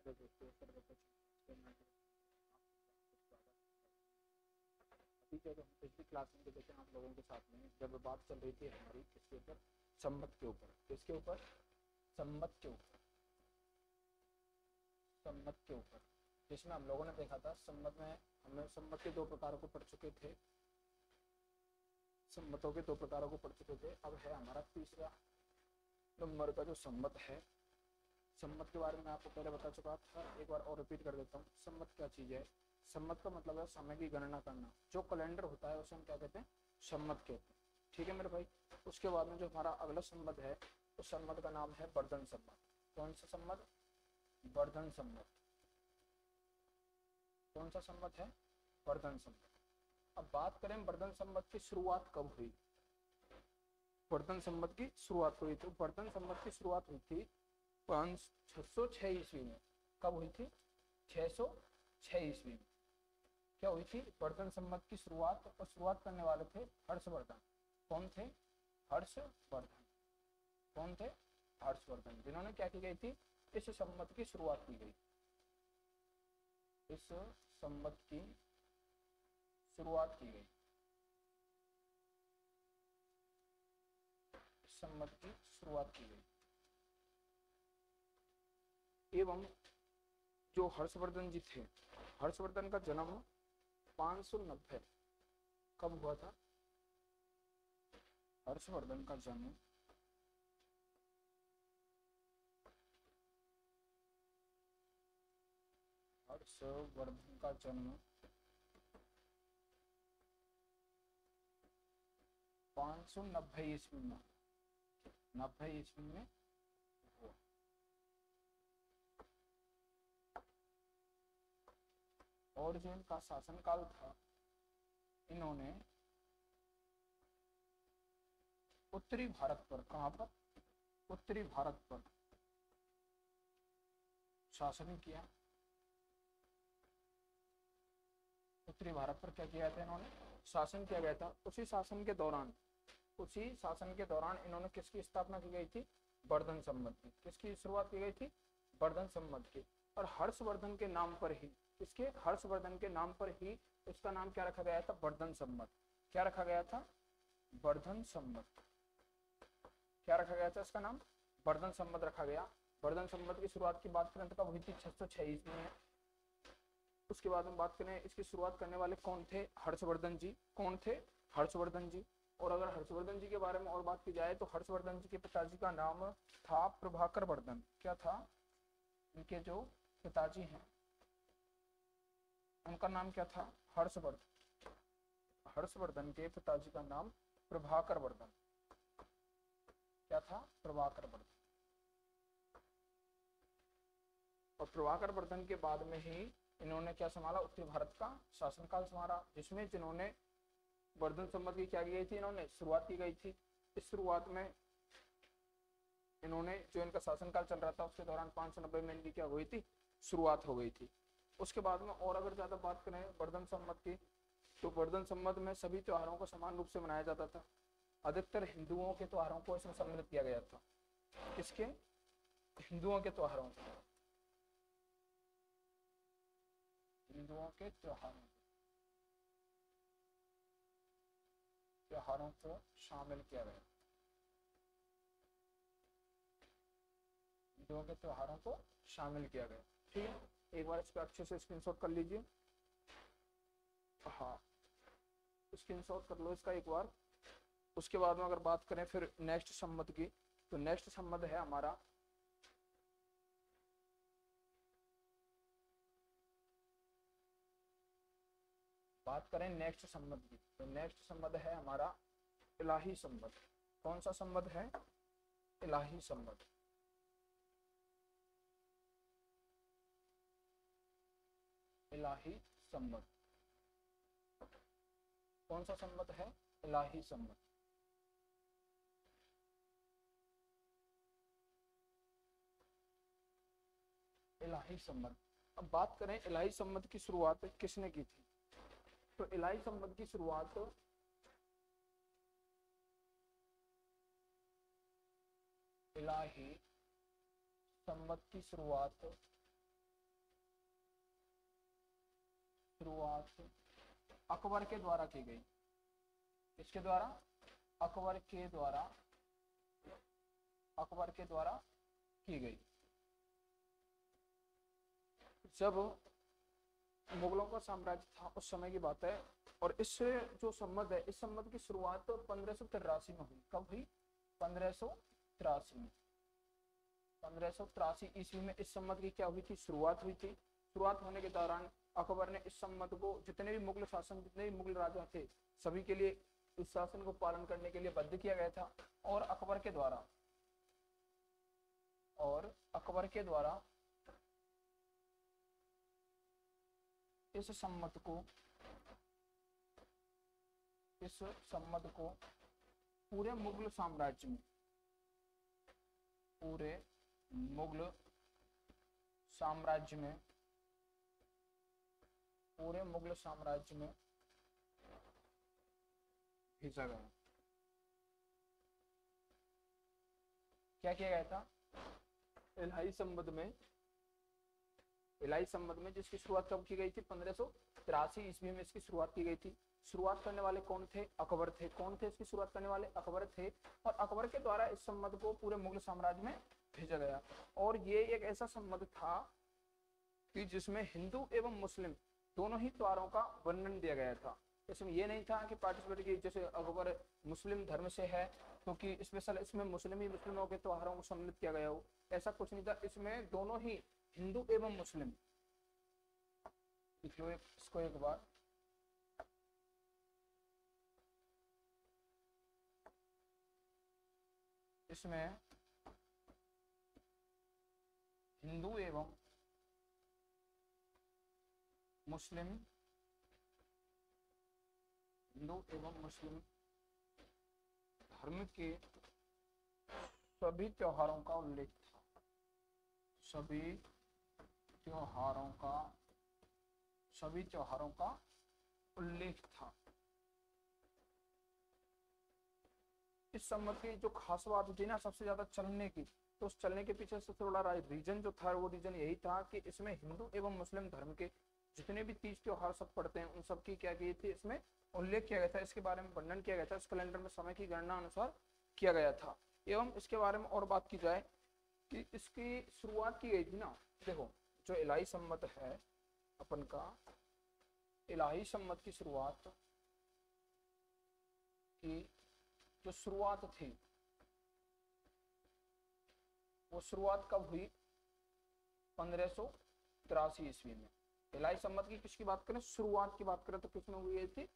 नमस्ते दोस्तों, सर्वप्रथम अभी जब हम पिछली क्लास में देखे आप लोगों के साथ में जब बात चल रही थी हमारी किसके ऊपर, सम्मत के ऊपर। किसके ऊपर? सम्मत के ऊपर। सम्मत के ऊपर, जिसमें हम लोगों ने देखा था सम्मत में हमने सम्मत के दो प्रकारों को पढ़ चुके थे। सम्मतों के दो प्रकारों को पढ़ चुके थे। अब है हमारा तीसरा नंबर का जो सम्मत है। सम्मत के बारे में आपको पहले बता चुका था, एक बार और रिपीट कर देता हूँ। सम्मत क्या चीज़ है? सम्मत का मतलब है समय की गणना करना। जो कैलेंडर होता है उसे हम क्या कहते हैं? सम्मत कहते हैं। ठीक है मेरे भाई। उसके बाद में जो हमारा अगला सम्मत है उस सम्मत का नाम है वर्धन सम्मत। कौन सा सम्मत? वर्धन सम्मत। कौन सा सम्मत है? वर्धन सम्मत। अब बात करें वर्धन सम्मत की शुरुआत कब हुई। वर्धन सम्मत की शुरुआत हुई तो वर्धन सम्मत की शुरुआत हुई थी 606 ईस्वी में। कब हुई थी? 606 ईस्वी में क्या हुई थी? वर्धन सम्मत की शुरुआत। और शुरुआत करने वाले थे हर्षवर्धन। कौन थे? हर्षवर्धन। कौन थे? हर्षवर्धन, जिन्होंने क्या की गई थी? इस सम्मत की शुरुआत की गई। इस सम्मत की शुरुआत की गई। सम्मत की शुरुआत की गई। एवं जो हर्षवर्धन जी थे, हर्षवर्धन का जन्म 590 कब हुआ था? हर्षवर्धन का जन्म हर्षवर्धन का जन्म 590 ईस्वी में, 90 ईस्वी में हुआ। और जो इनका शासनकाल था, इन्होंने उत्तरी भारत पर, कहां पर? उत्तरी भारत पर शासन किया। उत्तरी भारत पर क्या किया था इन्होंने? शासन किया गया था। उसी शासन के दौरान इन्होंने किसकी स्थापना की गई थी? वर्धन सम्मत की। किसकी शुरुआत की गई थी? वर्धन सम्मत की। और हर्षवर्धन के नाम पर ही, इसके हर्षवर्धन के नाम पर ही इसका नाम क्या रखा गया था? वर्धन सम्मत। क्या रखा गया था? वर्धन सम्मत। क्या रखा गया था इसका नाम? वर्धन सम्मत रखा गया। वर्धन सम्मत की शुरुआत की बात करें तो कब हुई थी? 606 ईस्वी में। उसके बाद में बात करें इसकी शुरुआत करने वाले कौन थे? हर्षवर्धन जी। कौन थे? हर्षवर्धन जी। और अगर हर्षवर्धन जी के बारे में और बात की जाए तो हर्षवर्धन जी के पिताजी का नाम था प्रभाकर वर्धन। क्या था? इनके जो पिताजी हैं उनका नाम क्या था? हर्षवर्धन। हर्षवर्धन के पिताजी का नाम प्रभाकर वर्धन। क्या था? प्रभाकर वर्धन। और प्रभाकर वर्धन के बाद में ही इन्होंने क्या संभाला? उत्तरी भारत का शासनकाल संभाला, जिसमें जिन्होंने वर्धन सम्मत की क्या की गई थी? इन्होंने शुरुआत की गई थी। इस शुरुआत में इन्होंने जो इनका शासनकाल चल रहा था उसके दौरान 590 में इनकी क्या हुई थी? शुरुआत हो गई थी। उसके बाद में और अगर ज्यादा बात करें वर्धन सम्मत की तो वर्धन सम्मत में सभी त्योहारों को समान रूप से मनाया जाता था। अधिकतर हिंदुओं के त्योहारों को इसमें सम्मिलित किया गया था। किसके? हिंदुओं के त्योहारों को, हिंदुओं के त्योहारों को शामिल किया गया। हिंदुओं के त्योहारों को शामिल किया गया। ठीक है, एक बार इस पर अच्छे से स्क्रीनशॉट कर लीजिए। हाँ, स्क्रीनशॉट कर लो इसका एक बार। उसके बाद में अगर बात करें फिर नेक्स्ट सम्मत की तो नेक्स्ट सम्मत है हमारा बात करें नेक्स्ट सम्मत की तो नेक्स्ट सम्मत है हमारा इलाही सम्मत। कौन सा सम्मत है? इलाही सम्मत। इलाही सम्मत। कौन सा सम्मत है? इलाही सम्मत। इलाही सम्मत। अब बात करें इलाही सम्मत की शुरुआत किसने की थी तो इलाही सम्मत की शुरुआत इलाही सम्मत की शुरुआत शुरुआत अकबर के द्वारा की गई। किसके द्वारा? अकबर के द्वारा, अकबर के द्वारा की गई। जब मुगलों का साम्राज्य था उस समय की बात है। और इस जो संबंध है, इस संबंध की शुरुआत तो 1583 में हुई। कब हुई? 1583 में। 1583 ईस्वी में इस संबंध की क्या हुई थी? शुरुआत हुई थी। शुरुआत होने के दौरान अकबर ने इस संबंध को, जितने भी मुगल शासन, जितने भी मुगल राजा थे, सभी के लिए इस शासन को पालन करने के लिए बद्ध किया गया था। और अकबर के द्वारा, और अकबर के द्वारा इस सम्मत को, इस सम्मत को पूरे मुगल साम्राज्य में, पूरे मुगल साम्राज्य में, पूरे मुगल साम्राज्य में भेजा गया। क्या किया गया था? इलाही संबंध में, इलाही संबंध में जिसकी शुरुआत कब की गई थी? 1583 ईस्वी में इसकी शुरुआत की गई थी। शुरुआत करने वाले कौन थे? अकबर थे। कौन थे इसकी शुरुआत करने वाले? अकबर थे। और अकबर के द्वारा इस संबंध को पूरे मुगल साम्राज्य में भेजा गया। और ये एक ऐसा संबंध था कि जिसमें हिंदू एवं मुस्लिम दोनों ही त्योहारों का वर्णन दिया गया था। इसमें ये नहीं था कि पार्टिसिपेट की, जैसे अकबर मुस्लिम धर्म से है क्योंकि स्पेशल इसमें मुस्लिम ही मुस्लिमों के त्योहारों को सम्मिलित किया गया हो, ऐसा कुछ नहीं था। इसमें दोनों ही हिंदू एवं मुस्लिम, इसको एक बार, इसमें हिंदू एवं मुस्लिम, हिंदू एवं मुस्लिम धर्म के सभी त्योहारों का उल्लेख था। सभी त्योहारों का, सभी त्योहारों का उल्लेख था। इस संबंध की जो खास बात थी ना सबसे ज्यादा चलने की, तो उस चलने के पीछे सबसे बड़ा रीजन जो था, वो रीजन यही था कि इसमें हिंदू एवं मुस्लिम धर्म के जितने भी तीज त्योहार सब पड़ते हैं उन सब की क्या की थी, इसमें उल्लेख किया गया था। इसके बारे में वर्णन किया गया था। इस कैलेंडर में समय की गणना अनुसार किया गया था। एवं इसके बारे में और बात की जाए कि इसकी शुरुआत की गई थी ना, देखो जो इलाही सम्मत है अपन का, इलाही सम्मत की शुरुआत की जो शुरुआत थी वो शुरुआत कब हुई? 1583 ईस्वी में। इलाही सम्मत की किसकी बात करें? शुरुआत की बात करें तो किसमें हुई थी?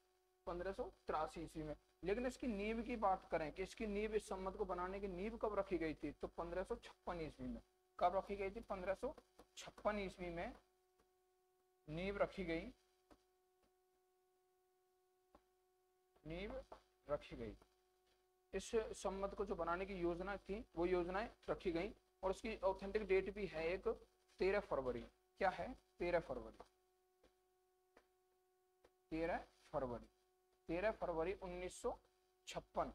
1583 ईस्वी में। लेकिन इसकी नींव की बात करें कि इसकी नींव, इस सम्मत को बनाने की नींव कब रखी गई थी, तो 1556 ईस्वी में। कब रखी गई थी? 1556 ईस्वी में नींव रखी गई, नींव रखी गई। इस सम्मत को जो बनाने की योजना थी वो योजनाएं रखी गई। और उसकी ऑथेंटिक डेट भी है एक 13 फरवरी। क्या है? 13 फरवरी, 13 फरवरी, 13 फरवरी 1956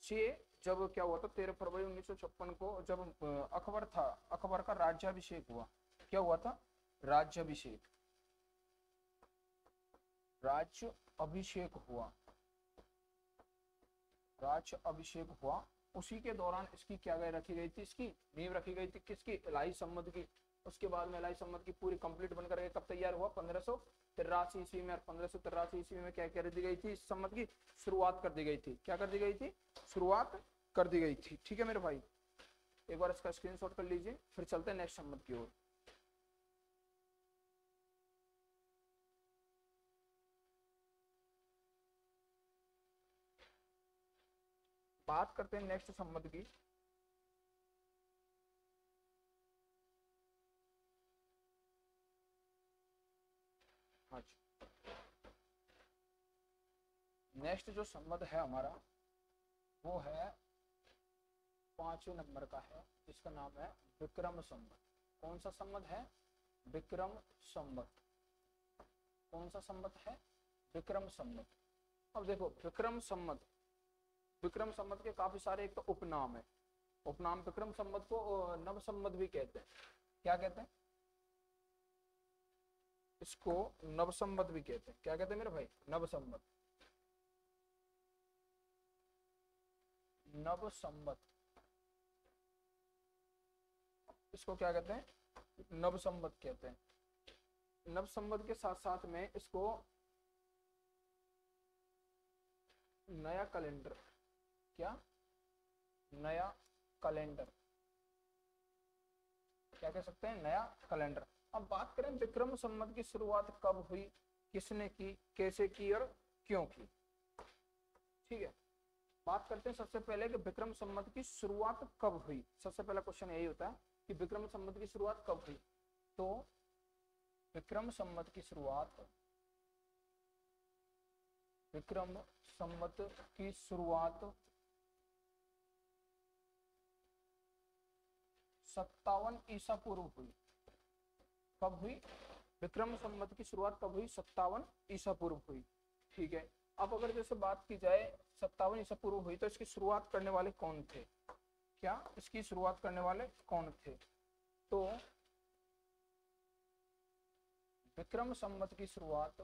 से जब क्या हुआ था, 13 फरवरी 1956 को जब अकबर था, अकबर का राज्याभिषेक हुआ। क्या हुआ था? राज्याभिषेक, राज्य अभिषेक हुआ, राज्य अभिषेक हुआ। उसी के दौरान इसकी क्या रखी गई थी? इसकी नींव रखी गई थी। किसकी? इलाही सम्मत की। उसके बाद में इलाही सम्मत की पूरी कंप्लीट बनकर कब तैयार हुआ? 1583 ईस्वी में। और 1583 ईस्वी में क्या कर दी गई थी? इस सम्मत की शुरुआत कर दी गई थी। क्या कर दी गई थी? शुरुआत कर दी गई थी। ठीक है मेरे भाई, एक बार इसका स्क्रीनशॉट कर लीजिए, फिर चलते हैं नेक्स्ट सम्मत की ओर। बात करते हैं नेक्स्ट सम्मत की। हाँ जी, नेक्स्ट जो सम्मत है हमारा वो है 5वें नंबर का है, जिसका नाम है विक्रम सम्मत। कौन सा सम्मत है? विक्रम सम्मत। कौन सा सम्मत है? विक्रम सम्मत। अब देखो विक्रम सम्मत, विक्रम सम्मत के काफी सारे एक तो उपनाम है। उपनाम विक्रम सम्मत को नव सम्मत भी कहते हैं। क्या कहते हैं? इसको नवसंवत भी कहते हैं। क्या कहते हैं मेरे भाई? नवसंवत। नवसंवत इसको क्या कहते हैं? नवसंवत कहते हैं। नवसंवत के साथ साथ में इसको नया कैलेंडर, क्या? नया कैलेंडर क्या कह सकते हैं? नया कैलेंडर। अब बात करें विक्रम संवत की शुरुआत कब हुई, किसने की, कैसे की और क्यों की। ठीक है, बात करते हैं सबसे पहले कि विक्रम संवत की शुरुआत कब हुई। सबसे पहला क्वेश्चन यही होता है कि विक्रम संवत की शुरुआत कब हुई। तो विक्रम संवत की शुरुआत, विक्रम संवत की शुरुआत 57 ईसा पूर्व हुई। कब हुई? विक्रम संवत की शुरुआत कब हुई? 57 ईसा पूर्व हुई। ठीक है, अब अगर जैसे बात की जाए 57 ईसा पूर्व हुई तो इसकी शुरुआत करने वाले कौन थे? क्या इसकी शुरुआत करने वाले कौन थे? तो विक्रम संवत की शुरुआत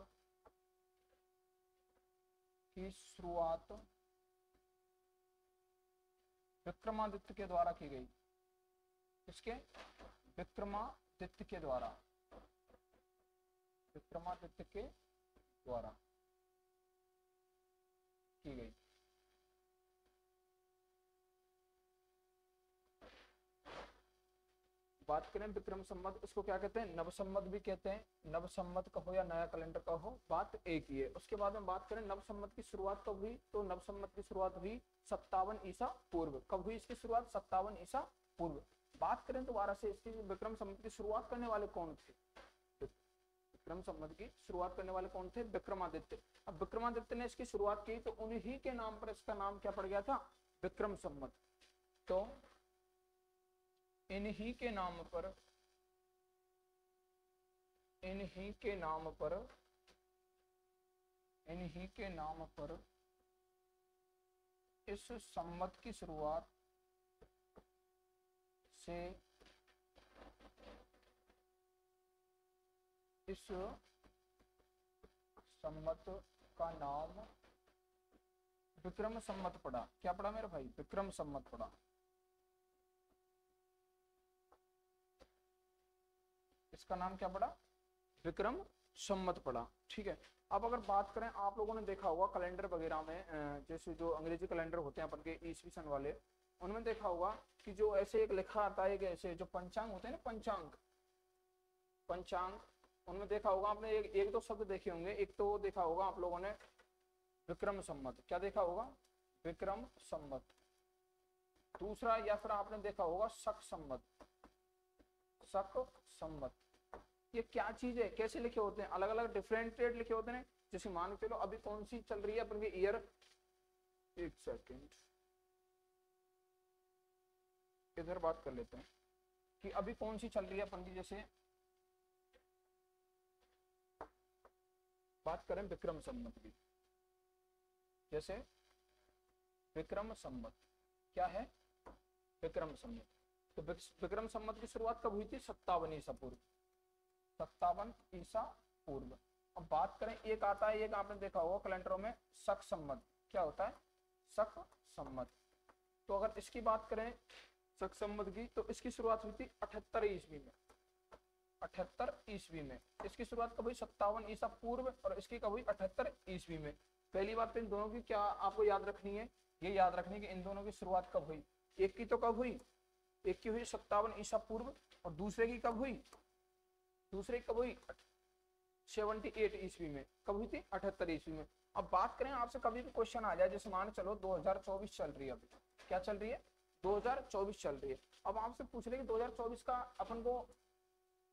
विक्रमादित्य के द्वारा की गई। किसके? विक्रमादित्य के द्वारा, विक्रमादित्य के द्वारा की गई। बात करें विक्रम संवत, इसको क्या कहते हैं? नवसंवत भी कहते हैं। नवसंवत कहो या नया कैलेंडर कहो, बात एक ही है। उसके बाद में बात करें नवसंवत की शुरुआत कब हुई, तो नवसंवत की शुरुआत हुई 57 ईसा पूर्व। कब हुई इसकी शुरुआत? 57 ईसा पूर्व। बात करें दोबारा से इसकी विक्रम संवत की शुरुआत करने वाले कौन थे? विक्रम संवत की शुरुआत करने वाले कौन थे? विक्रमादित्य। अब विक्रमादित्य ने इसकी शुरुआत की तो उन्हीं के नाम पर इसका नाम क्या पड़ गया था? विक्रम संवत। तो इन्हीं के नाम पर, इन्हीं के नाम पर, इन्हीं के नाम पर इस संवत की शुरुआत से इस संवत का नाम विक्रम संवत पड़ा। क्या पड़ा मेरे भाई? विक्रम संवत पड़ा। इसका नाम क्या पड़ा? विक्रम संवत पड़ा। ठीक है, अब अगर बात करें, आप लोगों ने देखा होगा कैलेंडर वगैरह में, जैसे जो अंग्रेजी कैलेंडर होते हैं अपन के ईस्वी सन वाले, उनमें देखा होगा कि जो ऐसे एक लिखा आता है कि ऐसे जो पंचांग होते हैं ना, पंचांग, पंचांग, उनमें देखा होगा आपने एक दो शब्द देखे होंगे। एक तो देखा होगा आप लोगों ने विक्रम संवत। क्या देखा होगा? विक्रम संवत। दूसरा या फिर आपने देखा होगा शक संवत, शक संवत। ये क्या चीज है? कैसे लिखे होते हैं? अलग अलग डिफरेंटेड लिखे होते हैं। जैसे मान के चलो अभी कौन सी चल रही है अपन की ईयर, एक सेकेंड इधर बात कर लेते हैं कि अभी कौन सी चल रही है अपन की। जैसे बात करें विक्रम संवत की, जैसे विक्रम संवत क्या है? विक्रम संवत। तो विक्रम संवत की शुरुआत कब हुई थी? 57 ईसा पूर्व, 57 ईसा पूर्व। अब बात करें, एक आता है, एक आपने देखा होगा कैलेंडरों में, शक संवत। क्या होता है? शक संवत। तो अगर इसकी बात करें शक संवत की, तो इसकी शुरुआत हुई थी 78 ईस्वी में, 78 ईस्वी में। इसकी शुरुआत कब हुई? 57 ईसा पूर्व, और इसकी कब हुई? 78 ईस्वी में। पहली बात तो इन दोनों की क्या आपको याद रखनी है? ये याद रखनी है कि इन दोनों की शुरुआत कब हुई। एक की तो कब हुई? एक की हुई 57 ईसा पूर्व, और दूसरे की कब हुई? दूसरे की कब हुई? 78 ईस्वी में। कब हुई थी? 78 ईस्वी में। अब बात करें, आपसे कभी भी क्वेश्चन आ जाए, जैसे मान चलो 2024 चल रही है, अभी क्या चल रही है? 2024 चल रही है। अब आपसे पूछ रहे कि 2024 का अपन को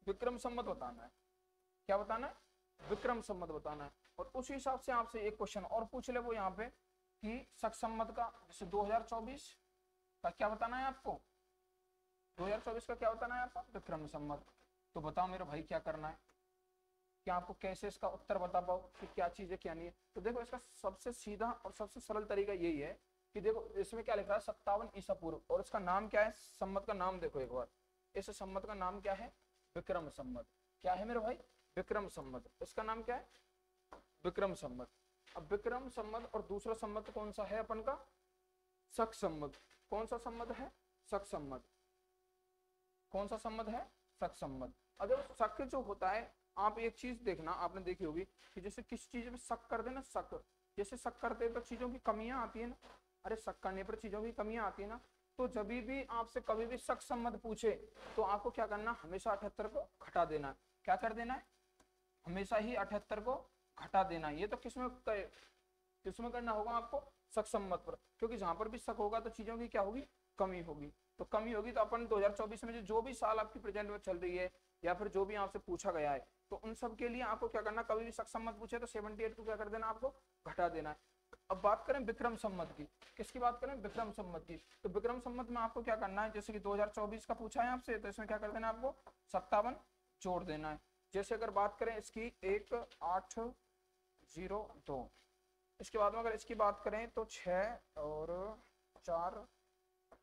विक्रम संवत बताना है। क्या बताना है? विक्रम संवत बताना है। और उस हिसाब से आपसे एक क्वेश्चन और पूछ ले वो यहाँ पे कि शक संवत का, जैसे 2024 का क्या बताना है आपको? 2024 का क्या बताना है आपको? विक्रम संवत। तो बताओ मेरे भाई क्या करना है? क्या आपको कैसे इसका उत्तर बता पाओ कि क्या चीज है क्या नहीं है? तो देखो, इसका सबसे सीधा और सबसे सरल तरीका यही है कि देखो इसमें क्या लिखा है? 57 ईसा पूर्व, और इसका नाम क्या है? संवत का नाम देखो एक बार। इस संवत का नाम क्या है? विक्रम संवत। क्या है मेरे भाई? विक्रम संवत, इसका नाम क्या है? विक्रम संवत। अब विक्रम संवत और दूसरा संवत कौन सा है अपन का? शक संवत। कौन सा संवत है? शक संवत। कौन सा संवत है? शक संवत। अब देखो शक जो होता है, आप एक चीज देखना, आपने देखी होगी कि जैसे किसी चीज में शक कर देना, शक, जैसे शक करते हैं तो चीजों की कमियां आती है ना, अरे शक करने पर चीजों की कमियां आती है ना, तो जब भी आपसे कभी भी शक संबंध पूछे तो आपको क्या करना, हमेशा 78 को घटा देना है। क्या कर देना है? हमेशा ही 78 को घटा देना है। ये तो किसमें करना होगा आपको? शक संबंध पर, क्योंकि जहां पर भी शक होगा तो चीजों की क्या होगी? कमी होगी। तो कमी होगी तो अपन 2024 में जो भी साल आपकी प्रेजेंट में चल रही है या फिर जो भी आपसे पूछा गया है, तो उन सब के लिए आपको क्या करना, कभी भी शक संबंध पूछे तो 78 को क्या कर देना, आपको घटा देना है। अब बात करें विक्रम संवत की, किसकी बात करें? विक्रम संवत की। तो विक्रम संवत में आपको क्या करना है, जैसे कि 2024 का पूछा है आपसे, तो इसमें क्या कर देना है, आपको 57 जोड़ देना है। जैसे अगर बात करें इसकी 1802, इसके बाद में अगर इसकी बात करें तो 6 और 4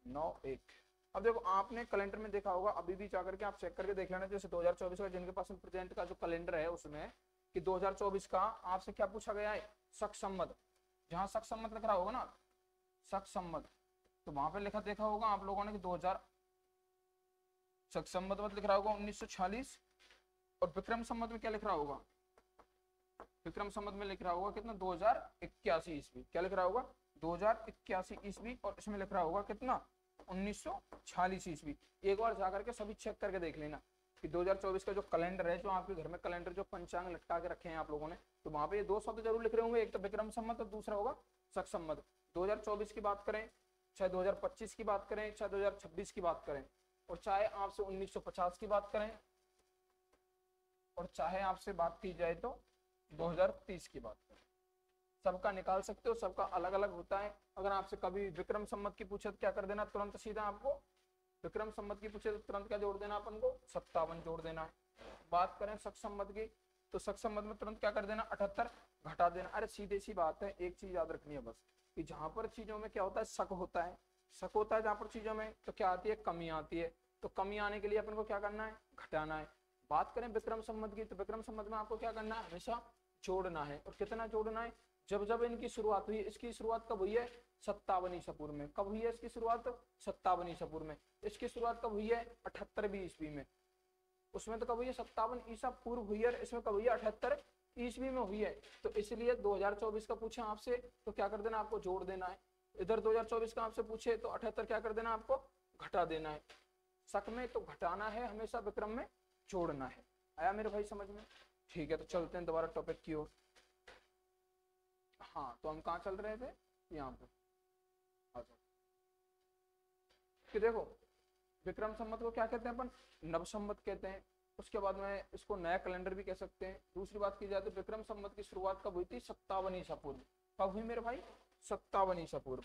9 1। अब देखो आपने कैलेंडर में देखा होगा, अभी भी जाकर के आप चेक करके देख लेना, जैसे 2024 का जिनके पास प्रेजेंट का जो कैलेंडर है उसमें कि 2024 का आपसे क्या पूछा गया है? शक संवत। जहां शक संवत लिख रहा होगा ना, शक संवत, तो वहां पे लिखा देखा होगा आप लोगों ने कि 2000 शक संवत में लिख रहा होगा 1946, और विक्रम संवत में क्या लिख रहा होगा? विक्रम संवत में लिख रहा होगा कितना? 2081 ईस्वी। क्या लिख रहा होगा? 2081 ईस्वी। और इसमें लिख रहा होगा कितना? 1946 ईस्वी। एक बार जाकर के सभी चेक करके देख लेना कि 2024 का जो कैलेंडर है, जो आपके घर में कैलेंडर जो पंचांग लटका के रखे हैं आप लोगों ने, तो वहां पे ये 2 शब्द जरूर लिख रहे होंगे, एक तो विक्रम संवत और दूसरा होगा शक संवत। 2024 की बात करें, चाहे 2025 की बात करें, चाहे 2026 की बात करें, और चाहे आपसे 1950 की बात करें, और चाहे आपसे बात की जाए तो 2030 की बात करें, सबका निकाल सकते हो, सबका अलग अलग होता है। अगर आपसे कभी विक्रम संवत की पूछे तो क्या कर देना, तुरंत सीधा आपको विक्रम संवत की पूछे तो तुरंत क्या जोड़ देना, अपन को 57 जोड़ देना है। बात करें शक संवत की, तो शक संवत में तुरंत क्या कर देना, 78 घटा देना। अरे सीधे सी बात है, एक चीज याद रखनी है बस, कि जहां पर चीजों में क्या होता है, शक होता है, शक होता है जहां पर चीजों में, तो क्या आती है, कमी आती है। तो कमी आने के लिए अपन को क्या करना है, घटाना है। बात करें विक्रम संवत की, तो विक्रम संवत में आपको क्या करना है, हमेशा जोड़ना है। और कितना जोड़ना है, जब जब इनकी शुरुआत हुई, इसकी शुरुआत कब हुई है, 57 ईसा पूर्व में। कब हुई है इसकी शुरुआत, 57 ईसा पूर्व में। इसकी शुरुआत कब हुई है, 78वीं ईस्वी में। उसमें तो कब हुई है, 57 ईसा पूर्व हुई है, इसमें कब हुई है, 78 ईस्वी में हुई है। तो इसलिए 2024 का पूछे आपसे तो क्या कर देना, आपको जोड़ देना है। इधर 2024 का आपसे पूछे तो 78 क्या कर देना, आपको घटा देना है। शक में तो घटाना है हमेशा, विक्रम में जोड़ना है। आया मेरे भाई समझ में? ठीक है, तो चलते हैं दोबारा टॉपिक की ओर। हाँ, तो हम कहाँ चल रहे थे, यहाँ पे। अच्छा, कि देखो विक्रम संवत को क्या कहते हैं अपन, नव संवत कहते हैं। उसके बाद में इसको नया कैलेंडर भी कह सकते हैं। दूसरी बात की जाए तो विक्रम संवत की शुरुआत कब हुई थी, 57 ईसा पूर्व। कब हुई मेरे भाई, 57 ईसा पूर्व।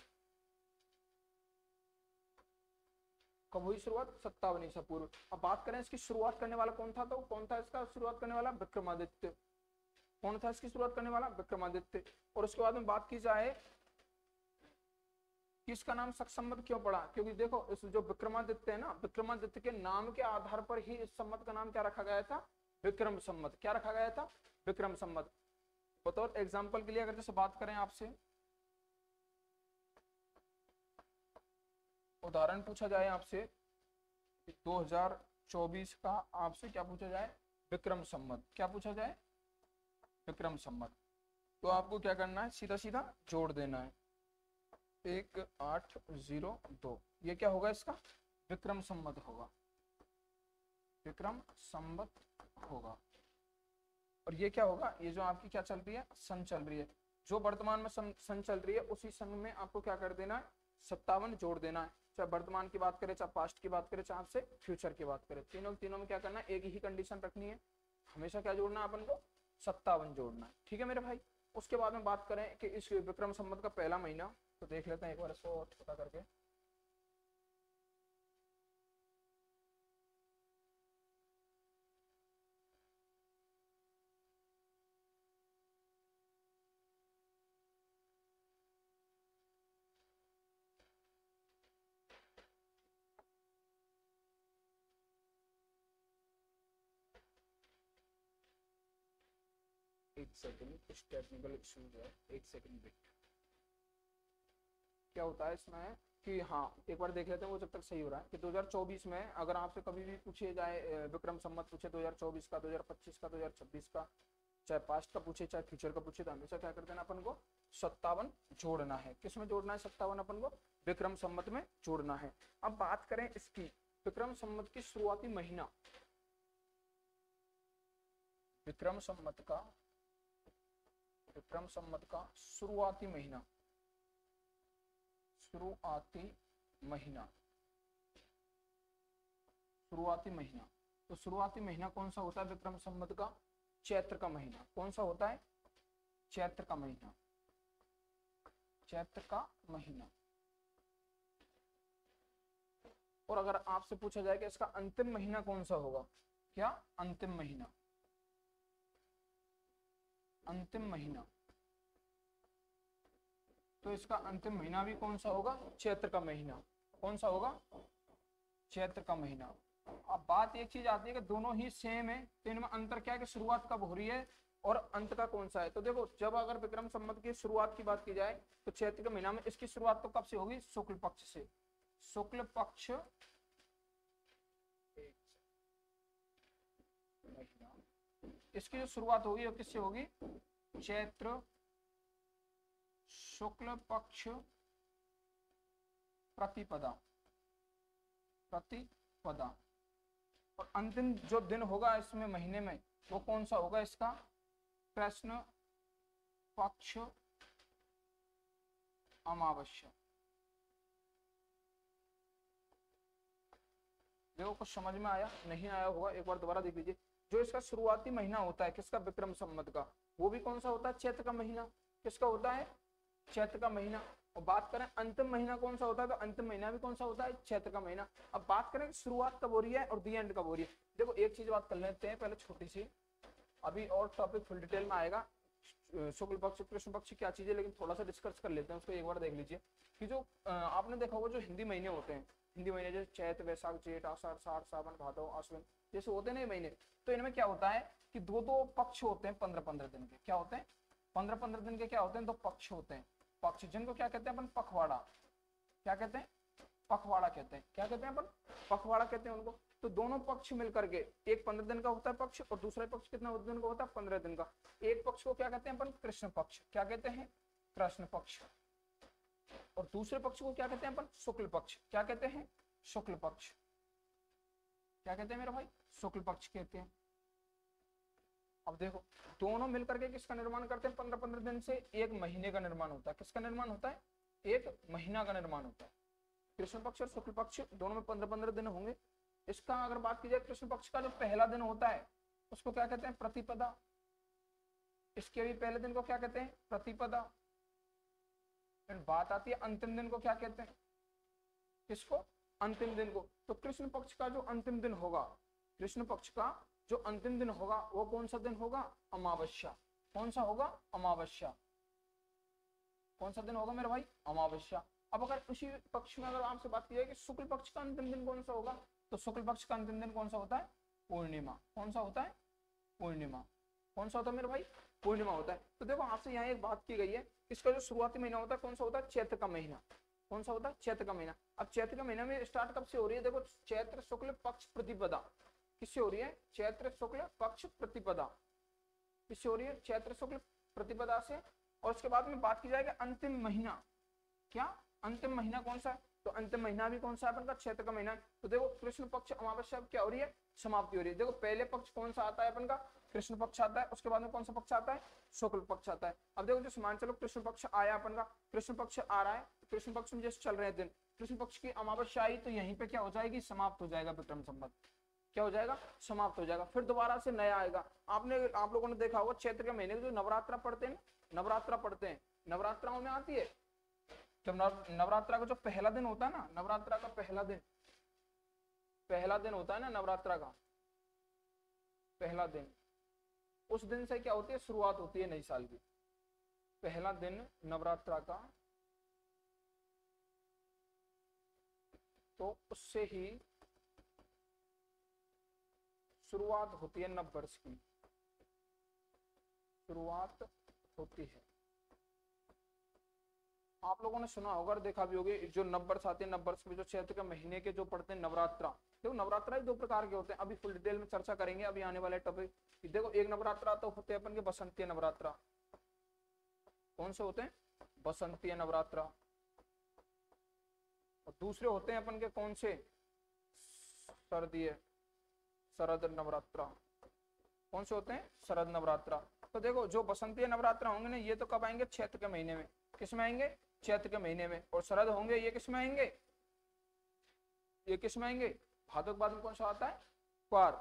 कब हुई शुरुआत, 57 ईसा पूर्व। अब बात करें इसकी शुरुआत करने वाला कौन था, तो कौन था इसका शुरुआत करने वाला, विक्रमादित्य। कौन था इसकी शुरुआत करने वाला, विक्रमादित्य। और उसके बाद में बात की जाए कि इसका नाम शक संवत क्यों पड़ा, क्योंकि देखो इस जो विक्रमादित्य है ना, विक्रमादित्य के नाम के आधार पर ही इस संवत का नाम क्या रखा गया था, विक्रम संवत। क्या रखा गया था, विक्रम संवत। बतौर एग्जाम्पल के लिए अगर जैसे बात करें आपसे, उदाहरण पूछा जाए आपसे 2024 का, आपसे क्या पूछा जाए, विक्रम संवत। क्या पूछा जाए, विक्रम संवत। तो आपको क्या करना है, सीधा सीधा जोड़ देना है, 1802। ये क्या होगा, इसका विक्रम संवत होगा, विक्रम संवत होगा। और ये क्या होगा, ये जो आपकी क्या चल रही है, सन चल रही है, जो वर्तमान में सन चल रही है, उसी सन में आपको क्या कर देना है, 57 जोड़ देना है। चाहे वर्तमान की बात करें, चाहे पास्ट की बात करें, चाहे आपसे फ्यूचर की बात करें, तीनों में क्या करना है, एक ही कंडीशन रखनी है, हमेशा क्या जोड़ना है अपन को, 57 जोड़ना है। ठीक है मेरे भाई। उसके बाद में बात करें कि इस विक्रम संवत का पहला महीना, तो देख लेते हैं एक बार इसको पता करके। एक सेकंड, कुछ टेक्निकल इश्यूज है, एक सेकंड वेट। क्या होता है इसमें कि हाँ एक बार देख लेते हैं वो जब तक सही हो रहा है कि 2024 में अगर आपसे कभी भी पूछे जाए विक्रम संवत पूछे 2024 का, 2025 का, 2026 का, चाहे पास्ट का पूछे चाहे फ्यूचर का पूछे, तो हमेशा क्या करते हैं अपन को 57 जोड़ना है। किस में जोड़ना है 57? अपन को विक्रम संवत में जोड़ना है। अब बात करें इसकी विक्रम संवत की शुरुआती महीना, विक्रम संवत का शुरुआती महीना, तो शुरुआती महीना कौन सा होता है विक्रम संवत का? चैत्र का महीना। कौन सा होता है? चैत्र का महीना, चैत्र का महीना। और अगर आपसे पूछा जाए कि इसका अंतिम महीना कौन सा होगा, क्या अंतिम महीना, अंतिम महीना, तो इसका अंतिम महीना भी कौन सा होगा? चैत्र का महीना। कौन सा होगा? चैत्र का महीना। अब बात एक चीज आती है कि दोनों ही सेम है, तो इनमें अंतर क्या है कि शुरुआत कब हो रही है और अंत का कौन सा है। तो देखो जब अगर विक्रम संवत की शुरुआत की बात की जाए तो चैत्र के महीना में इसकी शुरुआत तो कब से होगी? शुक्ल पक्ष से। शुक्ल पक्ष इसकी जो शुरुआत होगी वो किससे होगी? चैत्र शुक्ल पक्ष प्रतिपदा, प्रतिपदा। और अंतिम जो दिन होगा इसमें महीने में वो कौन सा होगा? इसका कृष्ण पक्ष अमावस्या। देखो कुछ समझ में आया? नहीं आया होगा एक बार दोबारा देख लीजिए। जो इसका शुरुआती महीना होता है किसका? विक्रम संवत का, वो भी कौन सा होता है? चैत्र का महीना। किसका होता है? चैत्र का महीना। और बात करें अंतिम महीना कौन सा होता है, तो अंतिम महीना भी कौन सा होता है? चैत्र का महीना। अब बात करें शुरुआत कब हो रही है और दी एंड कब हो रही है। देखो एक चीज बात कर लेते हैं पहले छोटी सी, अभी और टॉपिक फुल डिटेल में आएगा शुक्ल पक्ष कृष्ण पक्ष क्या चीज है, लेकिन थोड़ा सा डिस्कस कर लेते हैं उसको। एक बार देख लीजिए कि जो आपने देखा होगा जो हिंदी महीने होते हैं, हिंदी महीने जैसे चैत वैशाख जेठ आषाढ़ सावन भादव आश्विन जैसे होते हैं ना महीने, तो इनमें क्या होता है कि दो दो पक्ष होते हैं 15-15 दिन के। क्या होते हैं? 15-15 दिन के क्या होते हैं? दो पक्ष होते हैं, पक्ष, जिनको क्या कहते हैं अपन? पखवाड़ा। क्या कहते हैं? पखवाड़ा कहते हैं। क्या कहते हैं अपन? पखवाड़ा कहते हैं उनको। तो दोनों पक्ष मिलकर के, एक 15 दिन का होता है पक्ष और दूसरा पक्ष कितना दिन का होता है? 15 दिन का। एक पक्ष को क्या कहते हैं अपन? कृष्ण पक्ष। क्या कहते हैं? कृष्ण पक्ष। और दूसरे पक्ष को क्या कहते हैं अपन? शुक्ल पक्ष। क्या कहते हैं? शुक्ल पक्ष। क्या कहते हैं मेरा भाई? शुक्ल पक्ष कहते हैं। अब देखो दोनों मिलकर के किसका निर्माण करते हैं? 15-15 दिन से एक महीने का निर्माण होता है। किसका निर्माण होता है? एक महीना का निर्माण होता है। कृष्ण पक्ष और शुक्ल पक्ष दोनों में 15-15 दिन होंगे। इसका अगर बात की जाए कृष्ण पक्ष का जो पहला दिन होता है उसको क्या कहते हैं? प्रतिपदा। इसके भी पहले दिन को क्या कहते हैं? प्रतिपदा। फिर बात आती है अंतिम दिन को क्या कहते हैं? किसको? अंतिम दिन को। तो कृष्ण पक्ष का जो अंतिम दिन होगा, कृष्ण पक्ष का जो अंतिम दिन होगा वो कौन सा दिन होगा? अमावस्या। कौन सा होगा? अमावस्या। कौन सा दिन होगा मेरे भाई? अमावस्या। अब अगर उसी पक्ष में अगर आपसे बात की जाए कि शुक्ल पक्ष का अंतिम दिन कौन सा होगा, तो शुक्ल पक्ष का अंतिम दिन कौन सा होता है? पूर्णिमा। कौन सा होता है? पूर्णिमा। कौन सा होता है मेरे भाई? पूर्णिमा होता है। तो देखो आपसे यहाँ एक बात की गई है, इसका जो शुरुआती महीना होता है कौन सा होता है? चैत्र का महीना। कौन सा होता है? चैत्र का महीना। अब चैत्र का महीना में स्टार्ट कब से हो रही है? देखो चैत्र शुक्ल पक्ष प्रतिपदा किससे हो रही है? चैत्र शुक्ल पक्ष प्रतिपदा किससे हो रही है? चैत्र शुक्ल प्रतिपदा से। और उसके बाद में बात की जाएगी अंतिम महीना। क्या अंतिम महीना कौन सा है? तो अंतिम महीना भी कौन सा है अपन का? चैत्र का महीना। तो देखो कृष्ण पक्ष अमावस्या क्या हो रही है? समाप्ति हो रही है। देखो पहले पक्ष कौन सा आता है अपन का? कृष्ण पक्ष आता है। उसके बाद में कौन सा पक्ष आता है? शुक्ल पक्ष आता है। अब देखो जो मान चलो कृष्ण पक्ष आया अपन का, कृष्ण पक्ष आ रहा है, कृष्ण पक्ष में जैसे चल रहे दिन, कृष्ण पक्ष की अमावस्या आई तो यहीं पे क्या हो जाएगी? समाप्त हो जाएगा विक्रम संवत। क्या हो जाएगा? समाप्त हो जाएगा। फिर दोबारा से नया आएगा। आप लोगों ने देखा होगा चैत्र के महीने में जो नवरात्रा पढ़ते हैं, नवरात्रा पढ़ते हैं, नवरात्राओं में आती है जब नवरात्रा का जो पहला दिन होता है ना, नवरात्रा का पहला दिन होता है ना, नवरात्रा का पहला दिन, उस दिन से क्या होती है? शुरुआत होती है नई साल की। पहला दिन नवरात्रा का, तो उससे ही शुरुआत होती है नव वर्ष की। शुरुआत होती है। आप लोगों ने सुना होगा और देखा भी होगा जो नववर्ष आते हैं, नववर्ष में जो चैत्र के महीने के जो पड़ते हैं नवरात्रा, देखो नवरात्रा ही दो प्रकार के होते हैं, अभी फुल डिटेल में चर्चा करेंगे अभी आने वाले टॉपिक। देखो एक नवरात्रा तो होते हैं अपन के बसंतीय नवरात्रा। कौन से होते हैं? बसंतीय नवरात्रा। और दूसरे होते हैं अपन के कौन से? सर्दीय, शरद नवरात्रा। कौन से होते हैं? शरद नवरात्रा। तो देखो जो बसंतीय नवरात्रा होंगे ना ये तो कब आएंगे? चैत्र के महीने में। किस में आएंगे? चैत्र के महीने में। और शरद होंगे ये किस में आएंगे? ये किस में आएंगे? भादव के बाद में कौन सा आता है? क्वार।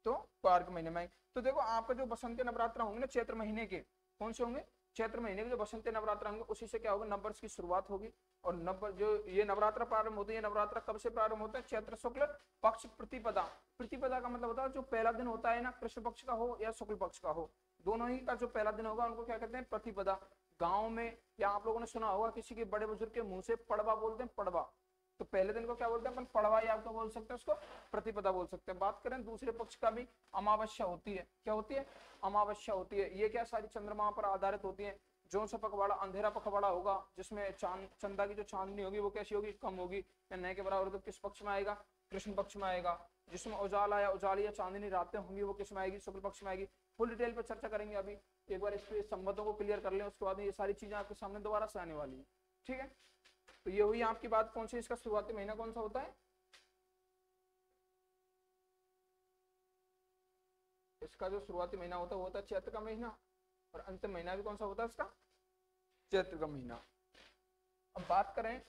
तो क्वार के महीने में आएंगे। तो देखो आपका जो बसंतीय नवरात्रा होंगे ना चैत्र महीने के, कौन से होंगे? चैत्र महीने के जो बसंतीय नवरात्रा होंगे उसी से क्या होगा? नववर्ष की शुरुआत होगी। और नव जो ये नवरात्रा प्रारंभ होती है, नवरात्रा कब से प्रारंभ होता है? चैत्र शुक्ल पक्ष प्रतिपदा। प्रतिपदा का मतलब होता है जो पहला दिन होता है ना, कृष्ण पक्ष का हो या शुक्ल पक्ष का हो, दोनों ही का जो पहला दिन होगा उनको क्या कहते हैं? प्रतिपदा। गाँव में या आप लोगों ने सुना होगा किसी के बड़े बुजुर्ग के मुंह से पड़वा बोलते हैं, पड़वा। तो पहले दिन को क्या बोलते हैं अपन? पड़वा, या आपको बोल सकते हैं उसको प्रतिपदा बोल सकते हैं। बात करें दूसरे पक्ष का भी, अमावस्या होती है। क्या होती है? अमावस्या होती है। ये क्या सारी चंद्रमा पर आधारित होती है। जो सा पखवाड़ा अंधेरा पखवाड़ा होगा जिसमें चंदा की जो चांदनी होगी वो कैसी होगी? कम होगी या नए के बराबर। तो किस पक्ष में आएगा? कृष्ण पक्ष में आएगा। जिसमें उजाला या उजाली या चांदनी रातें होंगी वो किस में आएगी? शुक्ल पक्ष में आएगी। फुल डिटेल पर चर्चा करेंगे अभी। एक बार इसके संबंधों को क्लियर कर लें, उसके बाद ये सारी चीजें आपके सामने दोबारा से आने वाली है। ठीक है, तो ये हुई आपकी बात। कौन सी? इसका शुरुआती महीना कौन सा होता है? इसका जो शुरुआती महीना होता है वो होता है चैत्र का महीना। और अंतिम महीना भी कौन सा होता है इसका? चैत्र का महीना। अब बात करें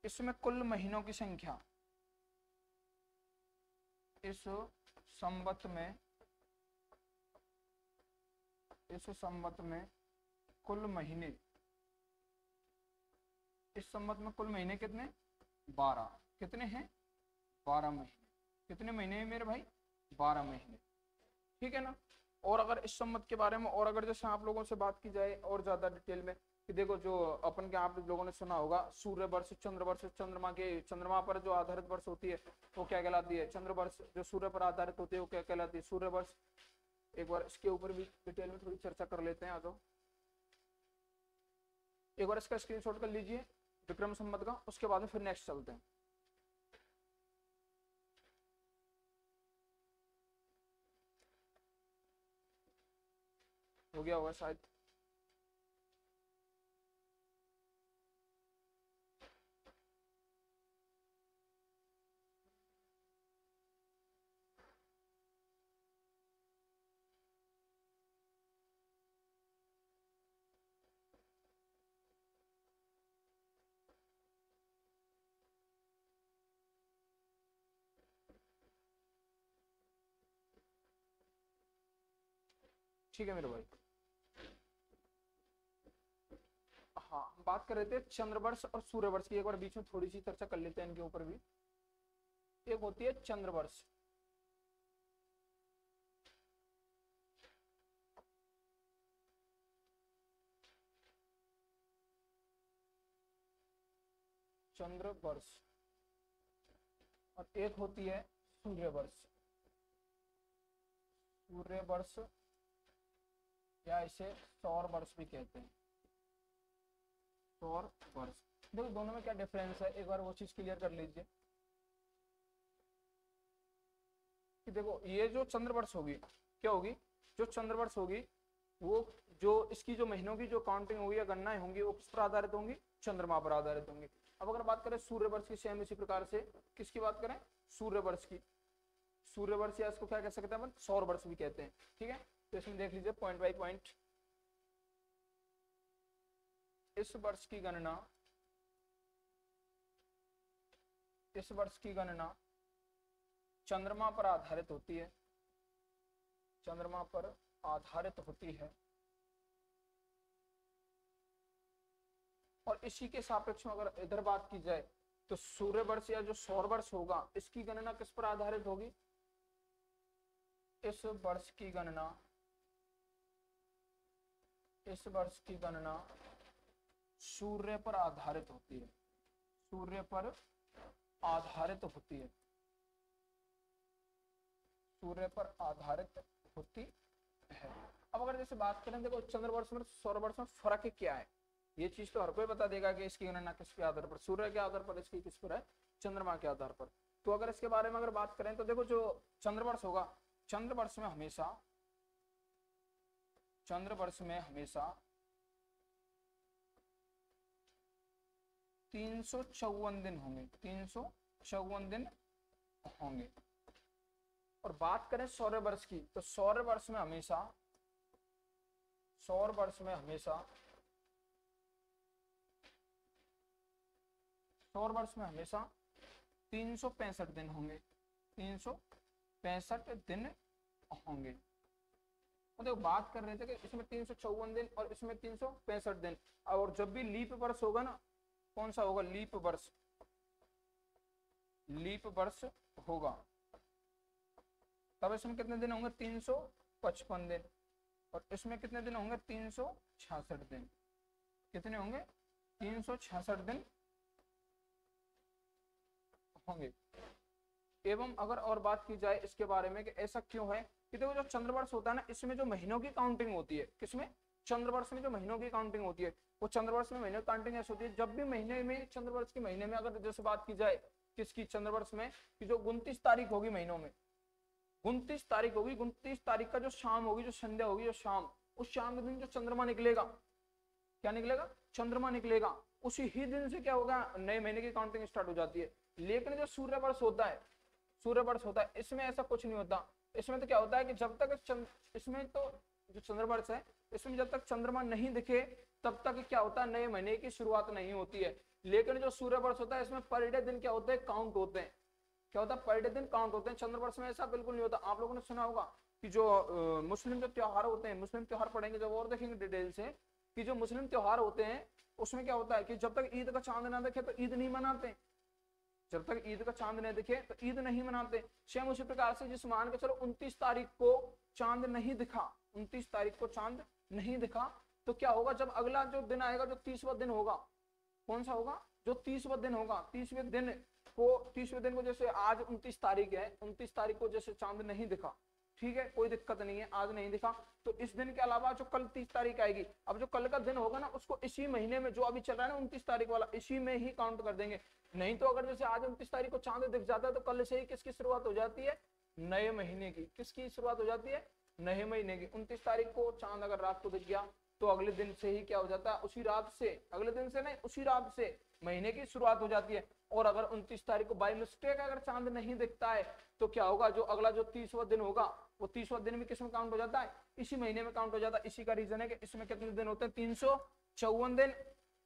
इसमें कुल महीनों की संख्या, इस संवत में कुल महीने, इस संवत में कुल महीने कितने? 12। कितने हैं? 12 महीने। कितने महीने हैं मेरे भाई? 12 महीने। ठीक है ना। और अगर इस संवत के बारे में और अगर जैसे आप लोगों से बात की जाए और ज्यादा डिटेल में कि देखो जो अपन के आप लोगों ने सुना होगा सूर्य वर्ष, चंद्र वर्ष, चंद्रमा पर जो आधारित वर्ष होती है वो क्या कहलाती है? चंद्र वर्ष। जो सूर्य पर आधारित होती है वो क्या कहलाती है? सूर्य वर्ष। एक बार इसके ऊपर भी डिटेल में थोड़ी चर्चा कर लेते हैं। आ जाओ, एक बार इसका स्क्रीनशॉट कर लीजिए विक्रम संवत का, उसके बाद में फिर नेक्स्ट चलते हैं। हो गया होगा शायद। ठीक है मेरे भाई। हाँ, हम बात कर रहे थे चंद्रवर्ष और सूर्यवर्ष की। एक बार बीच में थोड़ी सी चर्चा कर लेते हैं इनके ऊपर भी। एक होती है चंद्रवर्ष, चंद्रवर्ष, और एक होती है सूर्यवर्ष। सूर्यवर्ष या इसे सौर वर्ष भी कहते हैं। सौर वर्ष। देखो दोनों में क्या डिफरेंस है, एक बार वो चीज क्लियर कर लीजिए कि देखो ये जो चंद्रवर्ष होगी क्या होगी? जो चंद्रवर्ष होगी वो जो इसकी जो महीनों की जो काउंटिंग होगी या गणनाएं होंगी वो किस पर आधारित होंगी? चंद्रमा पर आधारित होंगी। अब अगर बात करें सूर्यवर्ष की, सेम इसी प्रकार से किसकी बात करें? सूर्यवर्ष की। सूर्यवर्ष या इसको क्या कह सकते हैं अपन? सौर वर्ष भी कहते हैं। ठीक है, तो इसमें देख लीजिए पॉइंट बाय पॉइंट। इस वर्ष की गणना चंद्रमा पर आधारित होती है। चंद्रमा पर आधारित होती है। और इसी के सापेक्ष में अगर इधर बात की जाए तो सूर्य वर्ष या जो सौर वर्ष होगा इसकी गणना किस पर आधारित होगी? इस वर्ष की गणना सूर्य पर आधारित होती है। सूर्य पर आधारित होती है। सूर्य पर आधारित होती है। अब अगर जैसे बात करें, देखो चंद्रवर्ष में सौरवर्ष में फर्क क्या है, ये चीज तो हर कोई बता देगा कि इसकी गणना किसके आधार पर, सूर्य के आधार पर, इसकी किस पर है, चंद्रमा के आधार पर। तो अगर इसके बारे में अगर बात करें तो देखो जो चंद्रवर्ष होगा, चंद्रवर्ष में हमेशा 354 दिन होंगे, 354 दिन होंगे। और बात करें सौरवर्ष की, तो सौरवर्ष में हमेशा 365 दिन होंगे, 365 दिन होंगे। तो देखो बात कर रहे थे कि इसमें 354 दिन और इसमें 365 दिन। और जब भी लीप वर्ष होगा ना, कौन सा होगा, लीप वर्ष होगा, तब इसमें कितने दिन होंगे, 355 दिन। और इसमें कितने दिन होंगे, 366 दिन। कितने होंगे, 366 दिन होंगे। एवं अगर और बात की जाए इसके बारे में कि ऐसा क्यों है, कि देखो जो चंद्रवर्ष होता है ना, इसमें जो महीनों की काउंटिंग होती है, किसमें, चंद्रवर्ष में जो महीनों की काउंटिंग होती है, वो चंद्रवर्ष में महीनों की काउंटिंग ऐसी होती है, जब भी महीने में, चंद्रवर्ष के महीने में अगर जैसे बात की जाए किसकी, चंद्रवर्ष में, कि जो 29 तारीख होगी महीनों में, 29 तारीख होगी, 29 तारीख का जो शाम होगी, जो संध्या होगी, जो शाम, उस शाम के दिन जो चंद्रमा निकलेगा, क्या निकलेगा, चंद्रमा निकलेगा, उसी ही दिन से क्या होगा, नए महीने की काउंटिंग स्टार्ट हो जाती है। लेकिन जो सूर्यवर्ष होता है, इसमें ऐसा कुछ नहीं होता। इसमें तो क्या होता है कि जब तक इसमें तो जो चंद्रवर्ष है, इसमें जब तक चंद्रमा नहीं दिखे तब तक क्या होता है, नए महीने की शुरुआत नहीं होती है। लेकिन जो सूर्यवर्ष होता है, इसमें पर डे दिन क्या होते हैं, काउंट होते हैं। क्या होता है, पर डे दिन काउंट होते हैं। चंद्रवर्ष में ऐसा बिल्कुल नहीं होता। आप लोगों ने सुना होगा कि जो मुस्लिम जो त्योहार होते हैं, मुस्लिम त्योहार पढ़ेंगे जब और देखेंगे डिटेल से, कि जो मुस्लिम त्योहार होते हैं उसमें क्या होता है कि जब तक ईद का चांद ना दिखे तो ईद नहीं मनाते, जब तक ईद का चांद नहीं दिखे तो ईद नहीं मनाते। सेम उसी प्रकार से जिस मान के चलो 29 तारीख को चांद नहीं दिखा, 29 तारीख को चांद नहीं दिखा, तो क्या होगा, जब अगला जो दिन आएगा, जो 30वां दिन होगा, कौन सा होगा, जो 30वां दिन होगा, 30वें दिन को जैसे आज 29 तारीख है, 29 तारीख को जैसे चांद नहीं दिखा, ठीक है, कोई दिक्कत नहीं है, आज नहीं दिखा, तो इस दिन के अलावा जो कल 30 तारीख आएगी, अब जो कल का दिन होगा ना, उसको इसी महीने में जो अभी चल रहा है ना 29 तारीख वाला, इसी में ही काउंट कर देंगे। नहीं तो अगर जैसे आज 29 तारीख को चांद दिख जाता है तो कल से ही किसकी शुरुआत हो जाती है, नए महीने की। किसकी शुरुआत हो जाती है, नए महीने की। 29 तारीख को चांद अगर रात को दिख गया तो अगले दिन से ही क्या हो जाता है, उसी रात से, अगले दिन से नहीं, उसी रात से महीने की शुरुआत हो जाती है। और अगर 29 तारीख को बाय मिस्टेक अगर चांद नहीं दिखता है तो क्या होगा, जो अगला जो 30वां दिन होगा, वो 30वां दिन भी किसमें काउंट हो जाता है, इसी महीने में काउंट हो जाता है। इसी का रीजन है कि इसमें कितने दिन होते हैं, 354 दिन।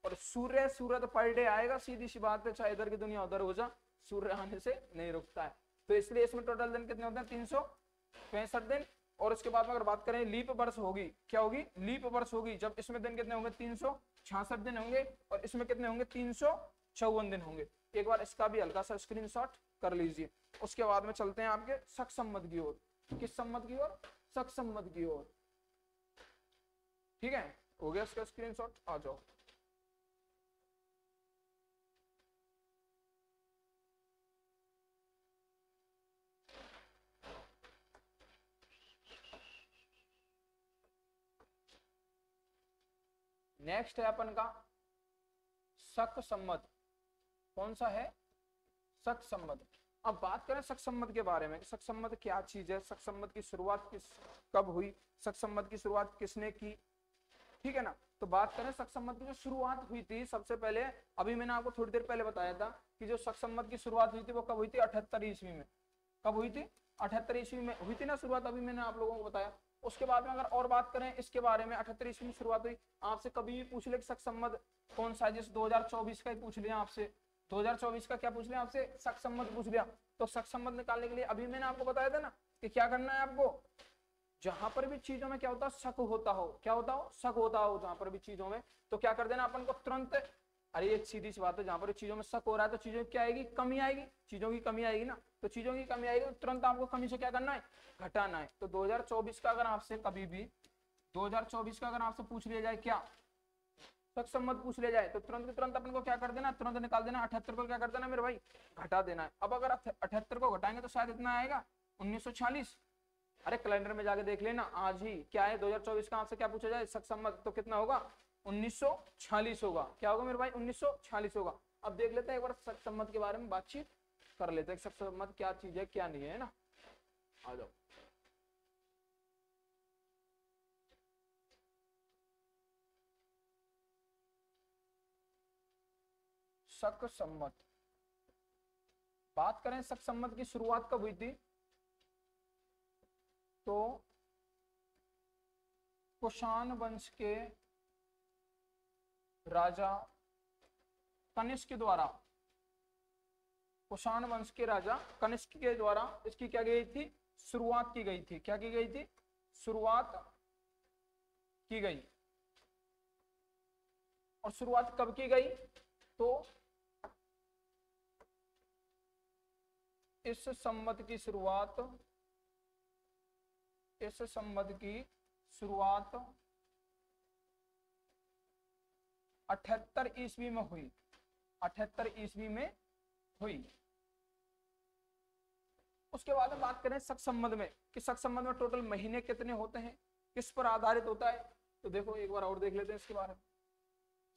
और सूर्य तो पर डे आएगा, सीधी सी बात है, चाहे इधर की दुनिया उधर हो जा, सूर्य आने से नहीं रुकता है। तो इसलिए इसमें टोटल दिन कितने होते हैं, 365 दिन। और उसके बाद में अगर बात करें लीप वर्ष होगी, क्या होगी, लीप वर्ष होगी, जब इसमें दिन कितने होंगे, 366 दिन होंगे, और इसमें कितने होंगे, 354 दिन होंगे। एक बार इसका भी हल्का सा स्क्रीनशॉट कर लीजिए। उसके बाद में चलते हैं आपके शक संवत की ओर। किस संवत की ओर, शक संवत की ओर। ठीक है, हो गया इसका स्क्रीनशॉट, आ जाओ। नेक्स्ट है अपन का शक संवत। कौन सा है, शक संवत। अब बात करें शक संवत के बारे में, शक संवत क्या चीज है, शक संवत की शुरुआत कब हुई, शक संवत की शुरुआत किसने की, ठीक है ना। तो बात करें शक संवत की जो शुरुआत हुई थी, सबसे पहले अभी मैंने आपको थोड़ी देर पहले बताया था कि जो शक संवत की शुरुआत हुई थी वो कब हुई थी, 78 ईस्वी में। कब हुई थी, 78 ईस्वी में हुई थी ना शुरुआत, अभी मैंने आप लोगों को बताया। उसके बाद में अगर और बात करें इसके बारे में, 78 ईस्वी में शुरुआत हुई। आपसे कभी भी पूछ ले शक संवत कौन सा है, जैसे 2024 का ही पूछ लिया आपसे, 2024 का क्या पूछ लिया आपसे, शक संवत पूछ लिया, तो शक संवत निकालने के लिए अभी मैंने आपको बताया था ना कि क्या करना है आपको, जहां पर भी चीजों में क्या होता है, शक होता हो, क्या होता हो, शक होता हो जहां पर भी चीजों में, तो क्या कर देना अपन को तुरंत, अरे ये सीधी सी बात है, जहां पर चीजों में शक हो रहा है तो चीजों की क्या आएगी, कमी आएगी, चीजों की कमी आएगी ना, तो चीजों की कमी आएगी तो तुरंत आपको कमी से क्या करना है, घटाना है। तो 2024 का अगर आपसे कभी भी 2024 का अगर आपसे पूछ लिया जाए क्या, शक संवत पूछ लिया जाए, तो तुरंत अपन को क्या कर देना, तुरंत निकाल देना, 78 को क्या कर देना मेरे भाई, घटा देना है। अब अगर 78 को घटाएंगे तो शायद इतना आएगा 1946। अरे कैलेंडर में जाके देख लेना, आज ही क्या है 2024 का, आपसे क्या पूछा जाए शक सम्मत, तो कितना होगा 1946 होगा। क्या होगा मेरे भाई 1946 होगा। अब देख लेते हैं एक बार शक सम्मत के बारे में बातचीत कर लेते हैं, शक सम्मत क्या चीज है क्या नहीं है ना। आ जाओ। शक सम्मत, बात करें शक सम्मत की शुरुआत कब हुई थी, तो कुषाण वंश के राजा कनिष्क के द्वारा, कुषाण वंश के राजा कनिष्क के द्वारा इसकी क्या गई थी, शुरुआत की गई थी। क्या की गई थी, शुरुआत की गई। और शुरुआत कब की गई, तो इस संवत की शुरुआत, इस संवत की शुरुआत 78 ईस्वी में हुई, 78 ईस्वी में हुई। उसके बाद में बात करें शक संवत में कि शक संवत में टोटल महीने कितने होते हैं, किस पर आधारित होता है, तो देखो एक बार और देख लेते हैं इसके बारे में।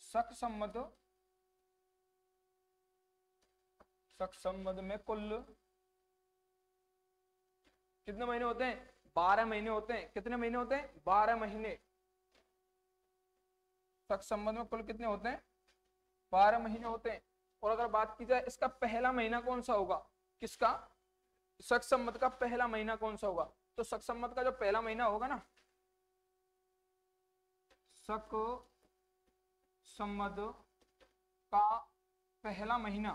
शक संवत, शक संवत में कुल कितने महीने होते हैं, 12 महीने होते हैं। कितने महीने होते हैं, 12 महीने। शक संवत में कुल कितने होते हैं, 12 महीने होते हैं। और अगर बात की जाए इसका पहला महीना कौन सा होगा, किसका, शक संवत का पहला महीना कौन सा होगा, तो शक संवत का जो पहला महीना होगा ना, शक संवत का पहला महीना,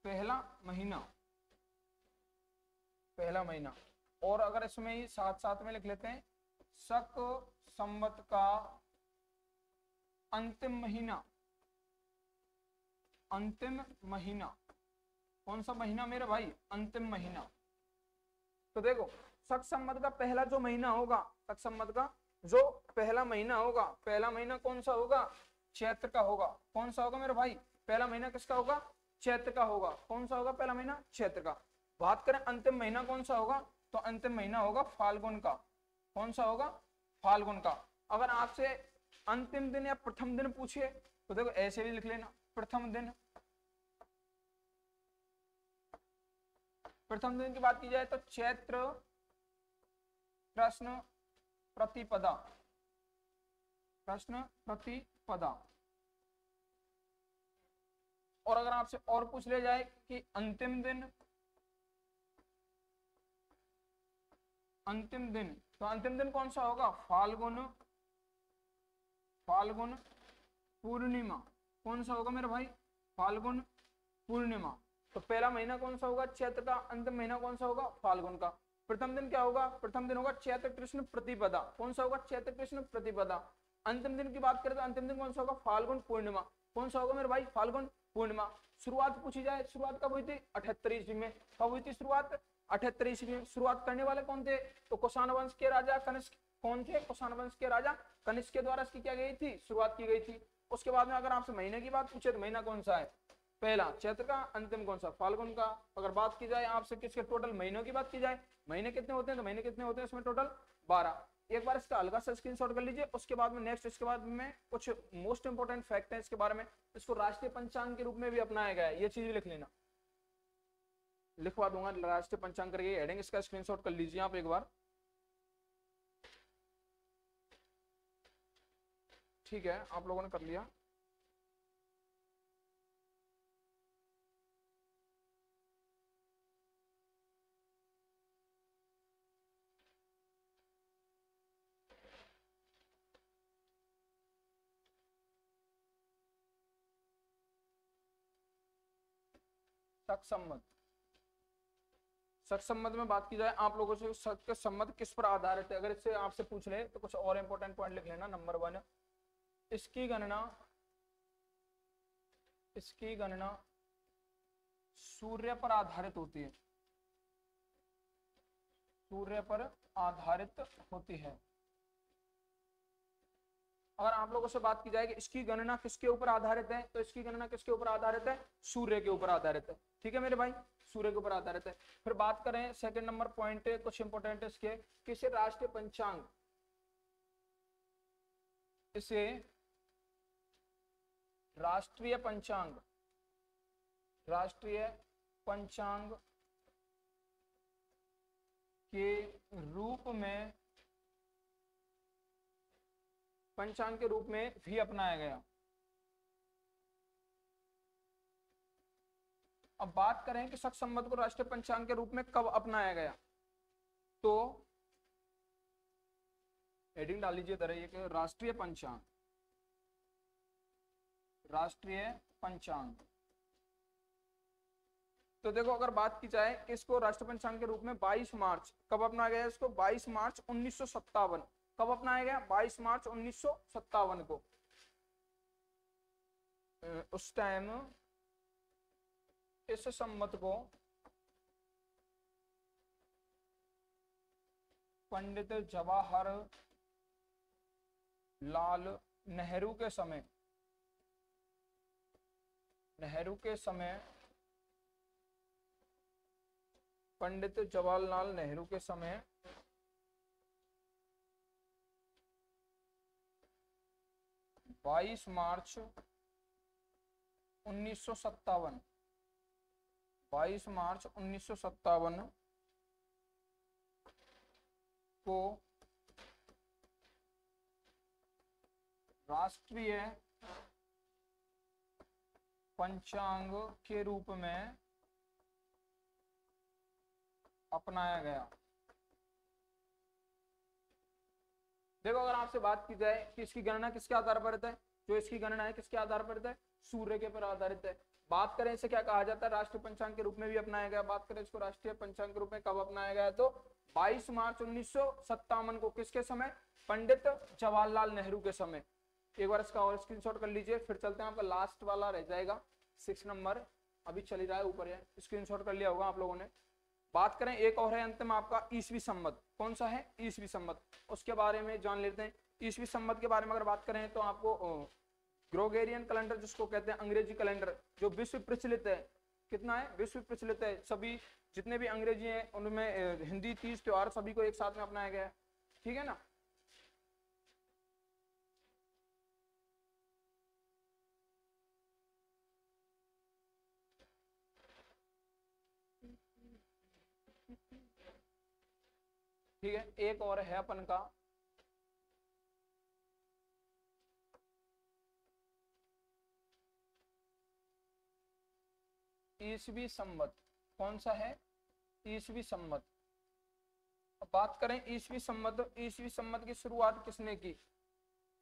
पहला महीना, पहला महीना। और अगर इसमें ही साथ साथ में लिख लेते हैं शक संवत का अंतिम महीना, अंतिम महीना कौन सा महीना मेरे भाई, अंतिम महीना। तो देखो शक संवत का पहला जो महीना होगा, शक संवत का जो पहला महीना होगा, पहला महीना कौन सा होगा, चैत्र का होगा। कौन सा होगा मेरे भाई, पहला महीना किसका होगा, चैत्र का होगा। कौन सा होगा पहला महीना, चैत्र का। बात करें अंतिम महीना कौन सा होगा, तो अंतिम महीना होगा फाल्गुन का। कौन सा होगा, फाल्गुन का। अगर आपसे अंतिम दिन या प्रथम दिन पूछे तो देखो ऐसे भी लिख लेना, प्रथम दिन। प्रथम दिन की बात की जाए तो चैत्र कृष्ण प्रतिपदा, कृष्ण प्रतिपदा। और अगर आपसे और पूछ लिया जाए कि अंतिम दिन, अंतिम दिन, तो अंतिम दिन कौन सा होगा, फाल्गुन, फाल्गुन पूर्णिमा। कौन सा होगा मेरे भाई, फाल्गुन पूर्णिमा। तो पहला महीना कौन सा होगा, चैत्र का। अंतिम महीना कौन सा होगा, फाल्गुन का। प्रथम दिन क्या होगा, प्रथम दिन होगा चैत्र कृष्ण प्रतिपदा। कौन सा होगा, चैत्र कृष्ण प्रतिपदा। अंतिम दिन की बात करें तो अंतिम दिन कौन सा होगा, फाल्गुन पूर्णिमा। कौन सा होगा मेरे भाई, फाल्गुन पूर्णिमा। शुरुआत पूछी जाए, शुरुआत कब हुई थी, 78 ईस्वी में। कब हुई थी शुरुआत, 78 ईस्वी में। शुरुआत करने वाले कौन थे, तो कुषाण वंश के राजा कनिष्क। कौन थे, कुषाण वंश के राजा कनिष्क के द्वारा इसकी क्या गई थी, शुरुआत की गई थी। उसके बाद में अगर आपसे महीने की बात पूछे तो महीना कौन सा है, पहला चैत्र का, अंतिम कौन सा, फाल्गुन का। अगर बात की जाए आपसे किसके टोटल महीनों की बात की जाए, महीने कितने होते हैं, तो महीने कितने होते हैं इसमें टोटल 12। एक बार इसका हल्का सा स्क्रीनशॉट कर लीजिए। उसके बाद में नेक्स्ट, इसके बाद में कुछ मोस्ट इंपोर्टेंट फैक्ट है इसके बारे में। इसको राष्ट्रीय पंचांग के रूप में भी अपनाया गया है, ये चीज लिख लेना, लिखवा दूंगा राष्ट्रीय पंचांग करके हेडिंग, इसका स्क्रीनशॉट कर लीजिए आप एक बार। ठीक है, आप लोगों ने कर लिया। शक संवत, शक संवत में बात की जाए आप लोगों से, शक संवत किस पर आधारित है, अगर इससे आपसे पूछ ले तो कुछ और इंपॉर्टेंट पॉइंट लिख लेना। नंबर 1, इसकी गणना, इसकी गणना सूर्य पर आधारित होती है, सूर्य पर आधारित होती है। अगर आप लोगों से बात की जाए कि इसकी गणना किसके ऊपर आधारित है, तो इसकी गणना किसके ऊपर आधारित है, सूर्य के ऊपर आधारित है। ठीक है मेरे भाई, सूर्य के ऊपर आधारित है। फिर बात करें सेकंड नंबर पॉइंट कुछ इंपोर्टेंट इसके, किसे राष्ट्रीय पंचांग, इसे राष्ट्रीय पंचांग, राष्ट्रीय पंचांग के रूप में, पंचांग के रूप में भी अपनाया गया। अब बात करें कि शक संवत को राष्ट्रीय पंचांग के रूप में कब अपनाया गया, तो हेडिंग डाल लीजिए तरह ये कि राष्ट्रीय पंचांग, राष्ट्रीय पंचांग। तो देखो अगर बात की जाए कि इसको राष्ट्रीय पंचांग के रूप में 22 मार्च कब अपनाया गया, इसको 22 मार्च 1957 कब अपनाया गया, 22 मार्च 1957 को। उस टाइम इस संवत को पंडित जवाहरलाल नेहरू के समय, पंडित जवाहरलाल नेहरू के समय 22 मार्च 1957, 22 मार्च 1957 को राष्ट्रीय पंचांग के रूप में अपनाया गया। देखो अगर आपसे बात की जाए कि इसकी गणना किसके आधार पर है, जो इसकी गणना है किसके आधार पर है, सूर्य के पर आधारित है। बात करें इसे क्या कहा जाता है, राष्ट्रीय पंचांग के रूप में भी अपनाया गया। बात करें इसको राष्ट्रीय पंचांग के रूप में कब अपनाया गया, तो 22 मार्च 1957 को, किसके समय, पंडित जवाहरलाल नेहरू के समय। एक बार इसका और स्क्रीनशॉट कर लीजिए, फिर चलते हैं, आपका लास्ट वाला रह जाएगा 6 नंबर, अभी चल ही रहा है ऊपर है, स्क्रीनशॉट कर लिया होगा आप लोगों ने। बात करें एक और है अंतिम आपका ईसवी संवत, कौन सा है, ईसवी संवत, उसके बारे में जान लेते हैं। ईसवी संवत के बारे में अगर बात करें तो आपको ग्रेगोरियन कैलेंडर जिसको कहते हैं, अंग्रेजी कैलेंडर, जो विश्व प्रचलित है, कितना है, विश्व प्रचलित है, सभी जितने भी अंग्रेजी हैं उनमें हिंदी तीज त्योहार सभी को एक साथ में अपनाया गया है। ठीक है ना। ठीक है, एक और है अपन का ईसवी संवत, कौन सा है, ईसवी संवत। अब बात करें ईसवी संवत, ईसवी संवत की शुरुआत किसने की,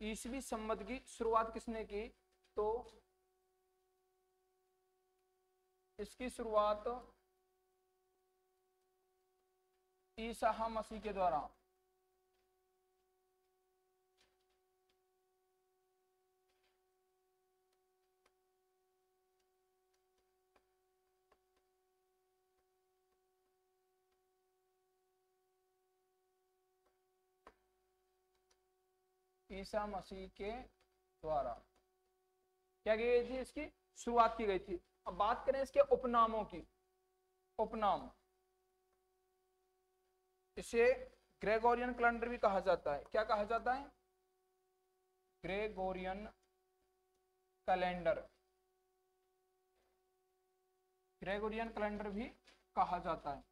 ईसवी संवत की शुरुआत किसने की, तो इसकी शुरुआत ईसा मसीह के द्वारा, ईसा मसीह के द्वारा क्या की गई थी, इसकी शुरुआत की गई थी। अब बात करें इसके उपनामों की, उपनाम, इसे ग्रेगोरियन कैलेंडर भी कहा जाता है। क्या कहा जाता है, ग्रेगोरियन कैलेंडर, ग्रेगोरियन कैलेंडर भी कहा जाता है।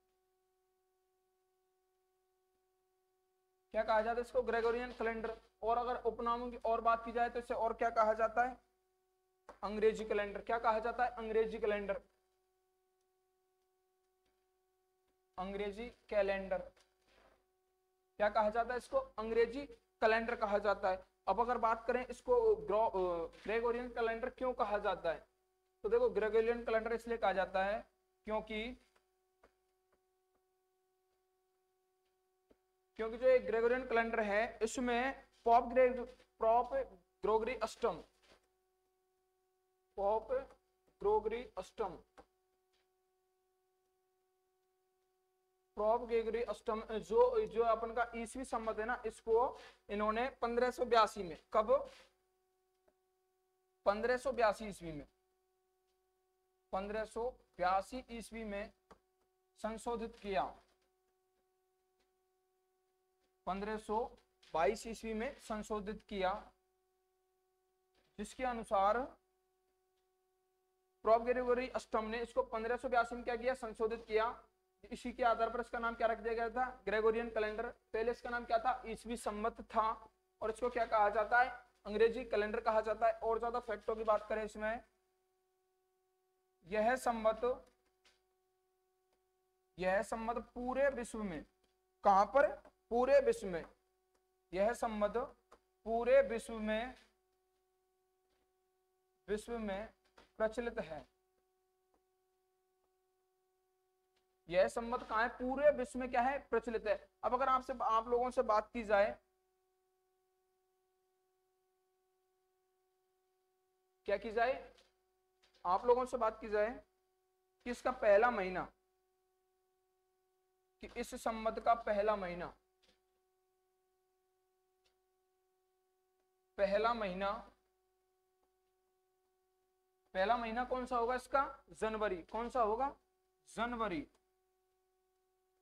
क्या कहा जाता है इसको, ग्रेगोरियन कैलेंडर। और अगर उपनामों की और बात की जाए तो इसे और क्या कहा जाता है, अंग्रेजी कैलेंडर। क्या कहा जाता है, अंग्रेजी कैलेंडर, अंग्रेजी कैलेंडर। क्या कहा जाता है इसको, अंग्रेजी कैलेंडर कहा जाता है। अब अगर बात करें इसको ग्रेगोरियन कैलेंडर क्यों कहा जाता है, तो देखो ग्रेगोरियन कैलेंडर इसलिए कहा जाता है क्योंकि जो ग्रेगोरियन कैलेंडर है इसमें पॉप ग्रेगोरी अष्टम, पॉप ग्रेगोरी अष्टम प्रॉप ग्रेगरी अष्टम जो जो अपन का ईसवी संवत है ना, इसको इन्होंने 1582 में, कब 1582 ईस्वी में, 1582 ईस्वी में संशोधित किया। 1522 ईस्वी में संशोधित किया, जिसके अनुसार प्रॉप ग्रेगरी अष्टम ने इसको 1582 में क्या किया, संशोधित किया। इसी के आधार पर इसका नाम क्या रख दिया गया था, ग्रेगोरियन कैलेंडर। पहले इसका नाम क्या था, ईसवी संवत था, और इसको क्या कहा जाता है, अंग्रेजी कैलेंडर कहा जाता है। और ज्यादा फैक्टों की बात करें इसमें, यह संवत पूरे विश्व में, कहां पर, पूरे विश्व में, यह संवत पूरे विश्व में प्रचलित है। यह संवत कहां है, पूरे विश्व में क्या है, प्रचलित है। अब अगर आप लोगों से बात की जाए, क्या की जाए, आप लोगों से बात की जाए कि इसका पहला महीना, कि इस संवत का पहला महीना कौन सा होगा इसका, जनवरी। कौन सा होगा, जनवरी।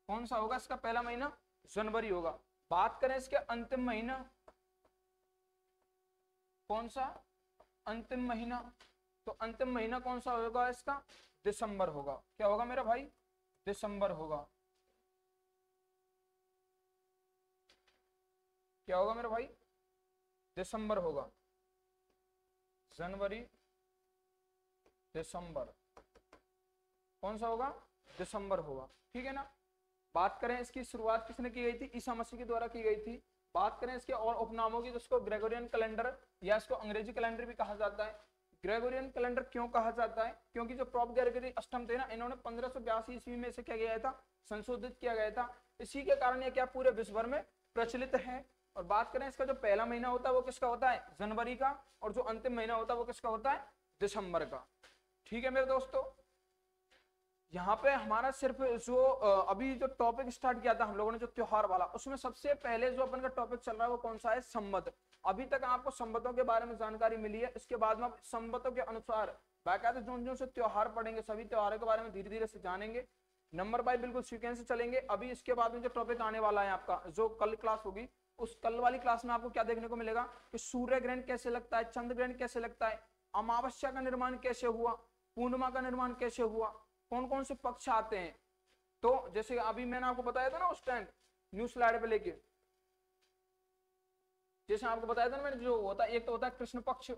कौन सा होगा इसका पहला महीना, जनवरी होगा। बात करें इसके अंतिम महीना, कौन सा, अंतिम महीना, तो अंतिम महीना कौन सा होगा इसका, दिसंबर होगा। क्या होगा मेरा भाई, दिसंबर होगा। क्या होगा मेरा भाई, दिसंबर होगा। जनवरी, दिसंबर, कौन सा होगा, दिसंबर होगा। ठीक है ना। बात करें इसकी शुरुआत किसने की गई थी, ईसा मसीह के द्वारा की गई थी। बात करें इसके और उपनामों की, तो इसको ग्रेगोरियन कैलेंडर या इसको अंग्रेजी कैलेंडर भी कहा जाता है। ग्रेगोरियन कैलेंडर क्यों कहा जाता है, क्योंकि जो प्रॉप ग्रेगरी अष्टम थे ना, इन्होंने 1582 ईस्वी में से क्या किया था, संशोधित किया गया था। इसी के कारण ये क्या पूरे विश्व भर में प्रचलित है। और बात करें इसका जो पहला महीना होता है वो किसका होता है, जनवरी का, और जो अंतिम महीना होता है वो किसका होता है, दिसंबर का। ठीक है मेरे दोस्तों। यहाँ पे हमारा सिर्फ जो अभी जो टॉपिक स्टार्ट किया था हम लोगों ने, जो त्योहार वाला, उसमें सबसे पहले जो अपन का टॉपिक चल रहा है वो कौन सा है, संवत। अभी तक आपको संवतों के बारे में जानकारी मिली है। इसके बाद में आप संवतों के अनुसार बाकायदा जो से त्योहार पढ़ेंगे, सभी त्योहारों के बारे में धीरे धीरे से जानेंगे, नंबर बाय बिल्कुल सीक्वेंस से चलेंगे। अभी इसके बाद में जो टॉपिक आने वाला है आपका, जो कल क्लास होगी, उस कल वाली क्लास में आपको क्या देखने को मिलेगा कि सूर्य ग्रहण कैसे लगता है, चंद्र ग्रहण कैसे लगता है, अमावस्या का निर्माण कैसे हुआ, पूर्णिमा का निर्माण कैसे हुआ, कौन कौन से पक्ष आते हैं। तो जैसे अभी मैंने आपको बताया था ना उस टाइम न्यू स्लाइड पे लेके, जैसे आपको बताया था ना मैंने, जो होता है एक तो होता है कृष्ण पक्ष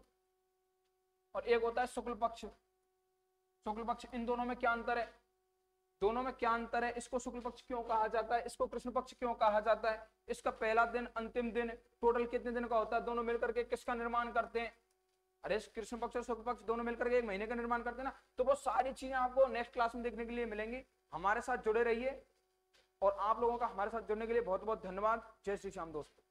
और एक होता है शुक्ल पक्ष। शुक्ल पक्ष, इन दोनों में क्या अंतर है, दोनों में क्या अंतर है, इसको शुक्ल पक्ष क्यों कहा जाता है, इसको कृष्ण पक्ष क्यों कहा जाता है, इसका पहला दिन अंतिम दिन टोटल कितने दिन का होता है, दोनों मिलकर के किसका निर्माण करते हैं। अरे कृष्ण पक्ष और शुक्ल पक्ष दोनों मिलकर के एक महीने का निर्माण करते हैं ना। तो वो सारी चीजें आपको नेक्स्ट क्लास में देखने के लिए मिलेंगी। हमारे साथ जुड़े रहिए, और आप लोगों का हमारे साथ जुड़ने के लिए बहुत बहुत धन्यवाद। जय श्री श्याम दोस्तों।